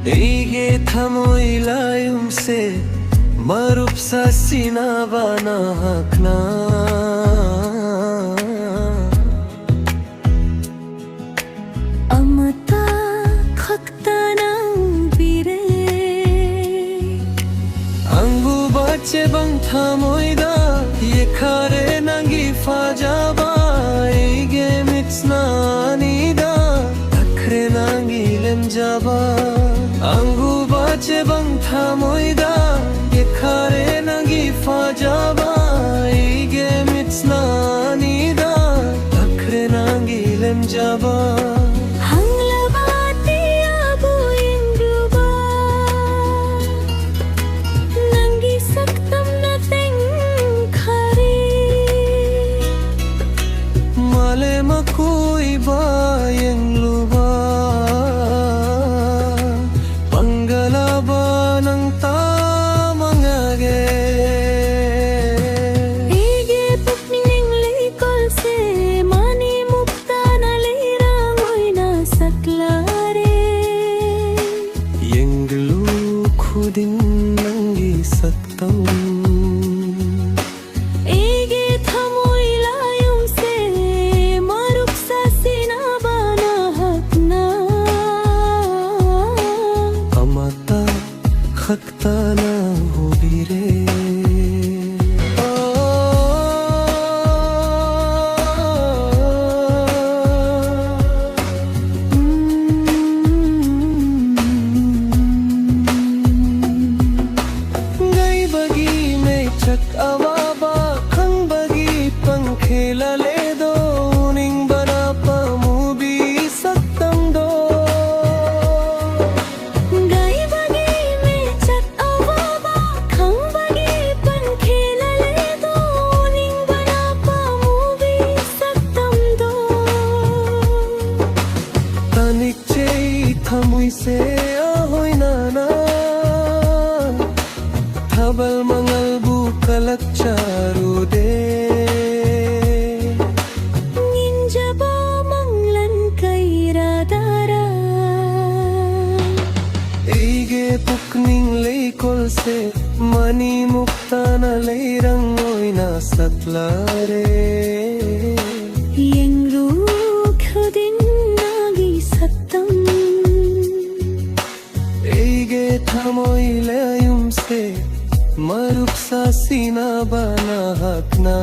Ige thamoilayum se marup sa sinabanahak na amata khakta nang bire angbu bache bang thamoida ye khare nangi fajaba ige mitsna nida akhre nangi lemjaba anggu bache bang thamoida ye khare nangi fajaba ige mitsna nida akhre nangi lemjaba hanglabati abu ingruba nangi saktam na teng khare male makui ba yengluba nangi saktam ege thamoilayum se marup sa sinabanahak na amata khakta na hobire chak awaba khang bagi pankhela le do ning bana pa movie saktam do gai bagi me chak awaba khang bagi pankhela le do ning bana pa movie saktam do tanik chei thamui se ahoi na na thabal mangal kalak charu de ninjaba manglan kaira dara eige pukning leikol se mani mukta na leirang oina satlare yengru khudin nagi saktam eige thamoilayum se marup sa sinabanahak na